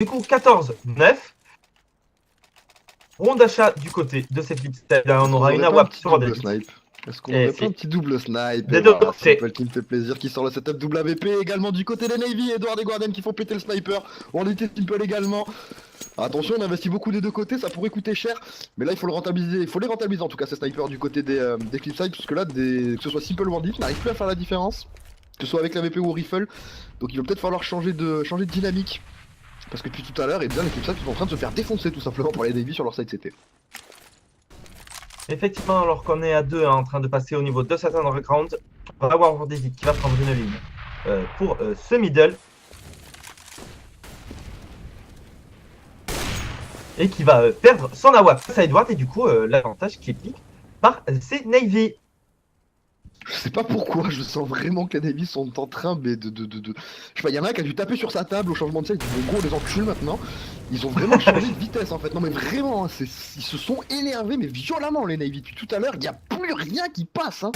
Du coup, 14-9. Ronde d'achat du côté de cette flip side. Là, on aura une AWP sur double Ordedit. snipe. Est-ce qu'on aurait pas un petit double snipe? Des Et deux voilà, côtés. Simple qui me fait plaisir, qui sort le setup WP également du côté des Navy. Edward et Guardian qui font péter le sniper. On était Simple également. Attention, on investit beaucoup des deux côtés, ça pourrait coûter cher. Mais là, il faut le rentabiliser. Il faut les rentabiliser en tout cas, ces snipers du côté des Cliffside. Parce que là, que ce soit Simple ou Ordedit, n'arrive plus à faire la différence. Que ce soit avec la VP ou au rifle. Donc il va peut-être falloir changer de dynamique. Parce que depuis tout à l'heure, et bien les Cliffside sont en train de se faire défoncer tout simplement par les Navy sur leur side CT. Effectivement, alors qu'on est à 2 en train de passer au niveau de cet underground, on va avoir Ordedit qui va prendre une ligne pour ce middle. Et qui va perdre son AWP face à Edward, et du coup, l'avantage qui est pris par ces Navy. Je sais pas pourquoi, je sens vraiment que les Navy sont en train de... Je sais pas, il y en a un qui a dû taper sur sa table au changement de side, ils vont gros les enculs maintenant. Ils ont vraiment changé de vitesse en fait, non mais vraiment, hein, ils se sont énervés mais violemment les Navy. Depuis tout à l'heure, il n'y a plus rien qui passe. Hein.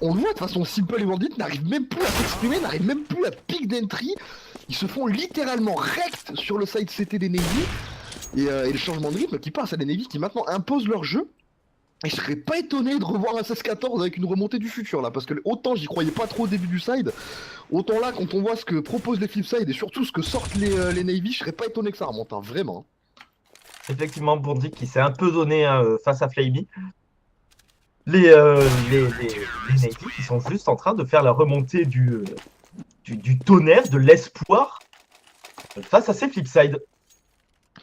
On le voit de toute façon, Simple et Bandit n'arrivent même plus à s'exprimer, n'arrivent même plus à pick d'entry. Ils se font littéralement rect sur le side CT des Navy. Et le changement de rythme qui passe à des Navy qui maintenant imposent leur jeu. Et je serais pas étonné de revoir un 16-14 avec une remontée du futur là, parce que autant j'y croyais pas trop au début du side, autant là quand on voit ce que proposent les flipside et surtout ce que sortent les Navy, je serais pas étonné que ça remonte, hein, vraiment. Effectivement, Bondi qui s'est un peu donné face à Flamey. Les Navy qui sont juste en train de faire la remontée du tonnerre, de l'espoir face à ces flipside.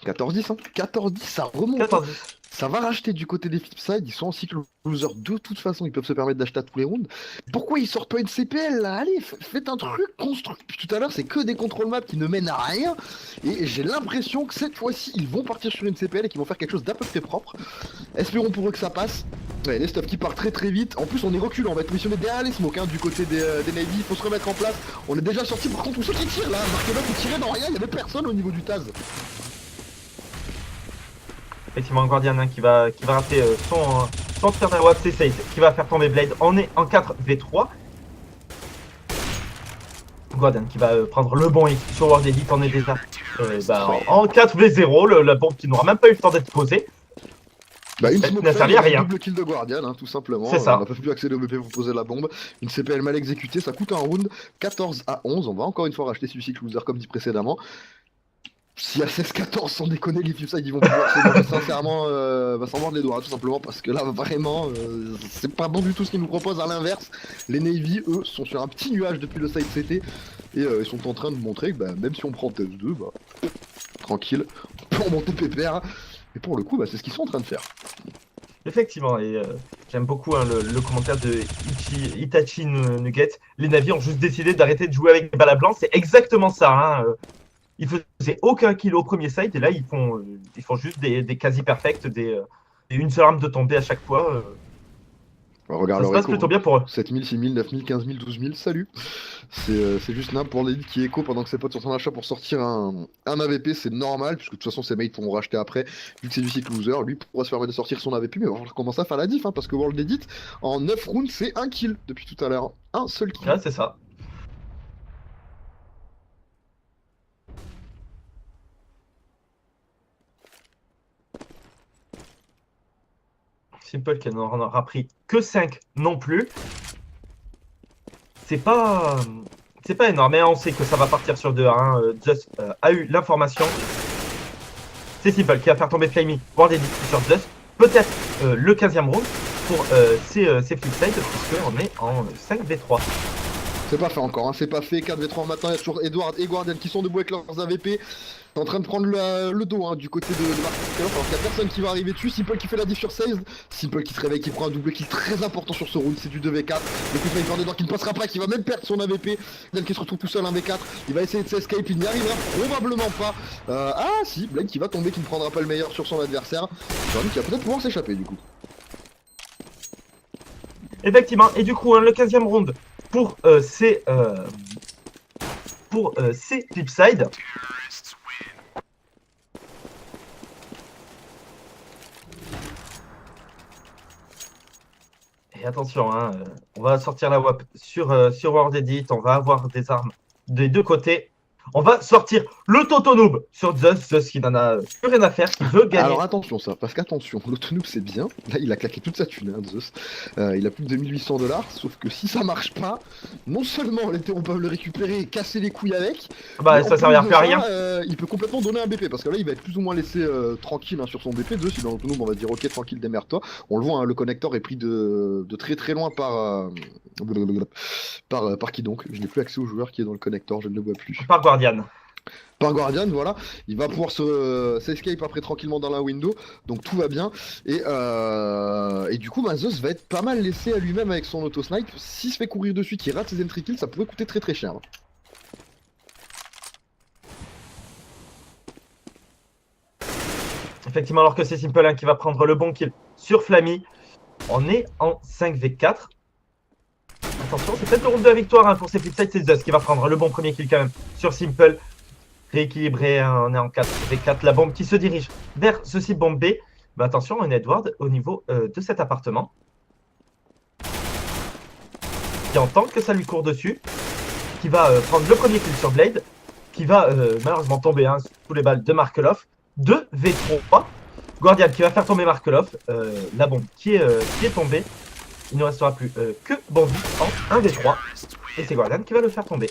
14-10, hein. 14-10, ça remonte. 14-10. Ça va racheter du côté des flipside, ils sont en cycle loser de toute façon, ils peuvent se permettre d'acheter à tous les rounds. Pourquoi ils sortent pas une CPL là? Allez, faites un truc construit. Puis tout à l'heure, c'est que des contrôles maps qui ne mènent à rien. Et j'ai l'impression que cette fois-ci, ils vont partir sur une CPL et qu'ils vont faire quelque chose d'à peu près propre. Espérons pour eux que ça passe. Ouais, les stuff qui partent très très vite. En plus, on est reculé, on va être positionné derrière les smokes hein, du côté des Navy. Il faut se remettre en place. On est déjà sorti. Par contre, tous ceux qui tirent là, Marquez-le qui tirait dans rien, il y avait personne au niveau du Taz. Effectivement, Guardian hein, qui va rater son tir d'AWP, c'est Saïd qui va faire tomber Blade. On est en 4v3. Guardian qui va prendre le bon hit sur World Edit. On est déjà en 4v0. La bombe qui n'aura même pas eu le temps d'être posée. Bah une smoke n'a servi à rien. Double kill de Guardian, hein, tout simplement. C'est ça. On n'a pas pu accéder au BP pour poser la bombe. Une CPL mal exécutée, ça coûte un round. 14-11, on va encore une fois racheter celui-ci loser comme dit précédemment. Si à 16-14, sans déconner, les flipside ils vont pouvoir se manger sincèrement, va s'en mordre les doigts, tout simplement, parce que là, vraiment, c'est pas bon du tout ce qu'ils nous proposent. À l'inverse, les Navy, eux, sont sur un petit nuage depuis le side CT, et ils sont en train de montrer que même si on prend test 2, bah, tranquille, on peut remonter pépère, et pour le coup, bah, c'est ce qu'ils sont en train de faire. Effectivement, et j'aime beaucoup hein, le commentaire de Itachi Nugget. Les Navy ont juste décidé d'arrêter de jouer avec des balles à blanc, c'est exactement ça. Hein. Ils faisaient aucun kill au premier site et là ils font juste des quasi perfects, une seule arme de tomber à chaque fois. Regarde ça se passe plutôt bien pour eux. 7000, 6000, 9000, 15000, 12000, salut. C'est juste nimp pour l'élite qui écho pendant que ses potes sont en achat pour sortir un AVP, c'est normal, puisque de toute façon ses mates pourront racheter après, vu que c'est du cycle loser, lui pourra se permettre de sortir son AVP, mais on va commencer à faire la diff, hein, parce que World Edit, en 9 rounds, c'est un kill depuis tout à l'heure. Un seul kill. Ouais, c'est ça. Simple qui n'en aura pris que 5 non plus. C'est pas énorme, mais on sait que ça va partir sur 2 hein. Just a eu l'information. C'est Simple qui va faire tomber Flamey. World Edit sur Just. Peut-être le 15e round pour ces flipside, puisqu'on est en 5v3. C'est pas fait encore, hein, c'est pas fait. 4v3 maintenant, il y a toujours Edward et Guardian qui sont debout avec leurs AVP. T'es en train de prendre le dos hein, du côté de Marcus, alors qu'il n'y a personne qui va arriver dessus. Simple qui fait la diff sur 16. Simple qui se réveille, qui prend un double kill très important sur ce round, c'est du 2v4. Le coup de Sniper d'Edward qui ne passera pas, qui va même perdre son AVP. Blade qui se retrouve tout seul 1v4. Il va essayer de s'escape, il n'y arrivera probablement pas. Ah si, Blade qui va tomber, qui ne prendra pas le meilleur sur son adversaire. Jordan qui va peut-être pouvoir s'échapper du coup. Effectivement, et du coup, hein, le 15e round pour ces flipside. Et attention, hein, on va sortir la WAP sur World Edit, on va avoir des armes des deux côtés. On va sortir le Toto Noob sur Zeus. Zeus qui n'en a plus rien à faire, qui veut gagner. Alors attention ça, parce qu'attention, l'autonoob c'est bien, là il a claqué toute sa thune, hein, Zeus. Il a plus de 2800 $, sauf que si ça marche pas, non seulement les terrons peuvent le récupérer et casser les couilles avec, Bah, mais en ça servira plus plus à de rien. ça, il peut complètement donner un BP, parce que là il va être plus ou moins laissé tranquille hein, sur son BP. Zeus, dans l'autonoob on va dire ok tranquille démerde-toi. On le voit, hein, le connecteur est pris de très très loin par qui donc? Je n'ai plus accès au joueur qui est dans le connecteur, je ne le vois plus. Par Guardian. Par Guardian, voilà, il va pouvoir s'escape après tranquillement dans la window, donc tout va bien. Et du coup, bah, Zeus va être pas mal laissé à lui-même avec son auto-snipe. S'il se fait courir dessus, qu'il rate ses entry kills, ça pourrait coûter très très cher. Effectivement, alors que c'est Simple hein, qui va prendre le bon kill sur Flammy. On est en 5v4. Attention, c'est peut-être le round de la victoire hein, pour ces Flipside. C'est Zeus qui va prendre le bon premier kill quand même sur Simple. Rééquilibré, hein, on est en 4v4. La bombe qui se dirige vers ce site bombe B. Mais attention, on est Edward au niveau de cet appartement. Qui entend que ça lui court dessus. Qui va prendre le premier kill sur Blade. Qui va malheureusement tomber hein, sous les balles de Markelov. 2v3. Guardian qui va faire tomber Markelov. La bombe qui est tombée. Il ne restera plus que Bandit en 1v3. Et c'est Guardian qui va le faire tomber.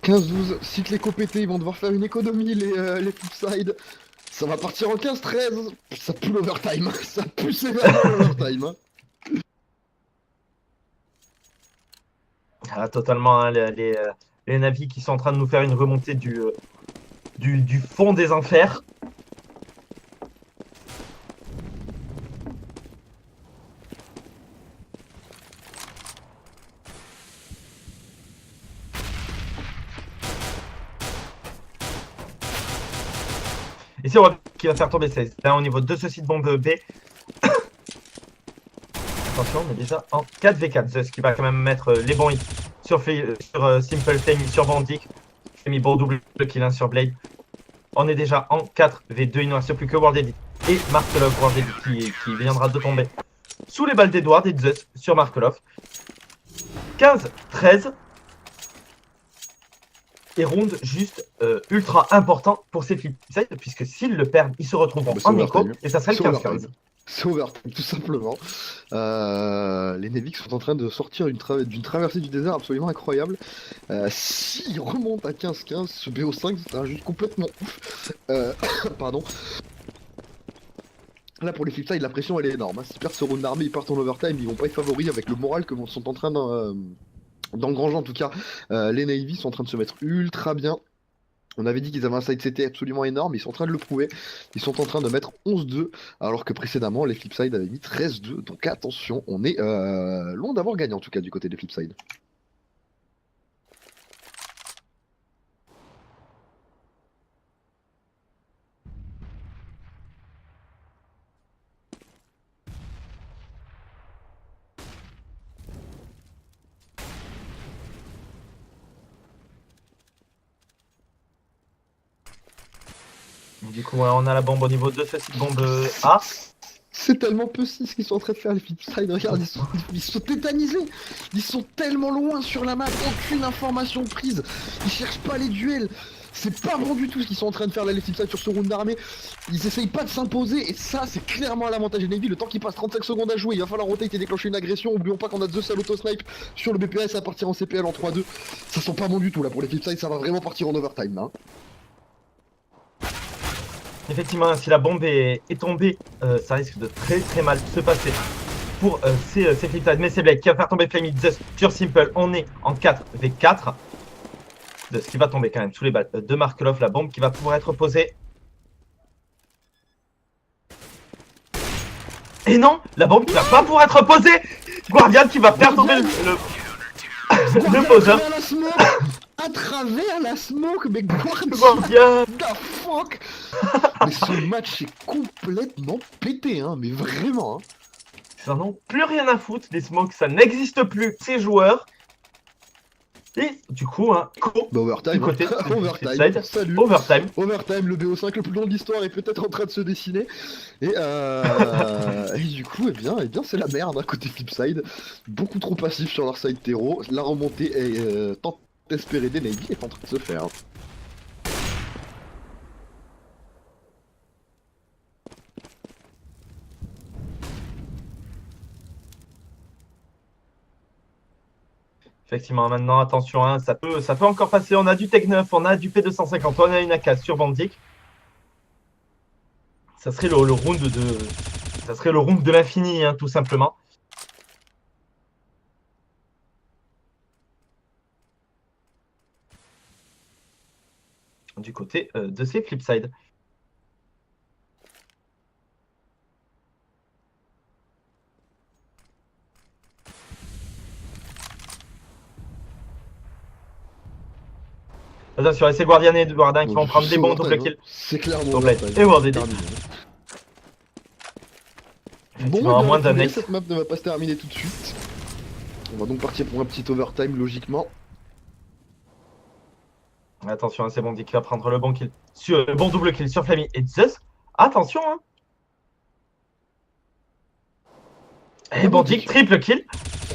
15-12, si les copétés ils vont devoir faire une économie, les Flipside. Ça va partir en 15-13. Ça pue l'overtime, ça pue sévèrement l'overtime. Hein. Ah, totalement, hein, les navis qui sont en train de nous faire une remontée du fond des enfers. Et c'est Rob qui va faire tomber 16. Là, au niveau de ce site bombe B. Attention, on est déjà en 4v4. Zeus qui va quand même mettre les bons hits sur Simple, Flammy, sur Bandic. Flammy, bon double kill hein, sur Blade. On est déjà en 4v2. Il ne reste plus que World Edit et Markelov. World Edit qui viendra de tomber sous les balles d'Edward et de Zeus sur Markelov. 15-13. Et round juste ultra important pour ces Flipside, puisque s'ils le perdent, ils se retrouveront en écho et ça serait le 15-15. C'est overtime, tout simplement. Les Nevix sont en train de sortir d'une traversée du désert absolument incroyable. S'ils remontent à 15-15, ce BO5 c'est un jeu complètement ouf. Pardon. Là pour les Flipside, la pression elle est énorme. Hein. S'ils perdent ce round d'armée, ils partent en overtime, ils vont pas être favoris avec le moral que sont en train d'engranger en tout cas. Les Navy sont en train de se mettre ultra bien. On avait dit qu'ils avaient un side CT absolument énorme, ils sont en train de le prouver. Ils sont en train de mettre 11-2, alors que précédemment les Flipside avaient mis 13-2. Donc attention, on est loin d'avoir gagné en tout cas du côté des Flipside. Du coup, on a la bombe au niveau de ce site bombe A. C'est tellement peu ce qu'ils sont en train de faire les Flipside, regarde, ils sont tétanisés. Ils sont tellement loin sur la map, aucune information prise. Ils cherchent pas les duels. C'est pas bon du tout ce qu'ils sont en train de faire là les Flipside sur ce round d'armée. Ils essayent pas de s'imposer et ça c'est clairement à l'avantage des Navy. Le temps qu'il passe 35 secondes à jouer, il va falloir rotate et déclencher une agression. Oublions pas qu'on a 2 salauto auto-snipe sur le BPS à partir en CPL en 3-2. Ça sent pas bon du tout là pour les Flipside, ça va vraiment partir en overtime là. Hein. Effectivement, si la bombe est tombée, ça risque de très très mal se passer pour ces Flipside. Mais c'est Blake qui va faire tomber Flammy Zeus sur Simple. On est en 4v4. Zeus qui va tomber quand même sous les balles de Markelov. La bombe qui va pouvoir être posée. Et non, la bombe qui va pas pouvoir être posée. Guardian qui va faire tomber le poseur. À travers la smoke, mais Guardian. the fuck. Mais ce match est complètement pété, hein, mais vraiment. Hein. Ils n'en ont plus rien à foutre, les smokes, ça n'existe plus, ces joueurs. Et du coup, hein, bah, overtime, du côté overtime, salut. Overtime. Overtime, le BO5 le plus long de l'histoire est peut-être en train de se dessiner. Et, et du coup, eh bien c'est la merde, hein, côté Flipside. Beaucoup trop passif sur leur side terreau. La remontée est espéré des Navy est en train de se faire. Effectivement, maintenant, attention, hein, ça peut encore passer. On a du Tech 9, on a du P250, on a une AK sur Bandic. Ça serait le round de. Ça serait le round de l'infini, hein, tout simplement. Du côté de ces Flipside. Attention, c'est Guardian et Guardian qui vont prendre des bons double kills. C'est clairement Double et World Edit. Bon, moins d'un mec. Cette map ne va pas se terminer tout de suite. On va donc partir pour un petit overtime logiquement. Attention, c'est Bandic qui va prendre le bon kill. Le bon double kill sur Flammy et Zeus. Attention, hein. Et Bandic, triple kill.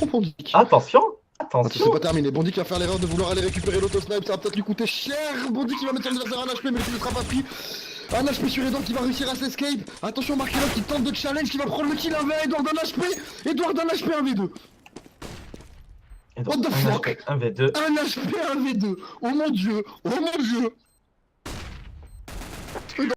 Oh, Bandic. Attention. Attention, c'est pas terminé. Bandic va faire l'erreur de vouloir aller récupérer l'auto-snipe, ça va peut-être lui coûter cher. Bandic qui va mettre son adversaire un HP, mais il ne sera pas pris. Un HP sur Edouard qui va réussir à s'escape. Attention, Markelov qui tente de challenge, qui va prendre le kill 1v1. Edouard d'un HP. Edouard d'un HP 1v2. What the fuck? 1v2. Un HP 1v2. Oh mon dieu. Oh mon dieu.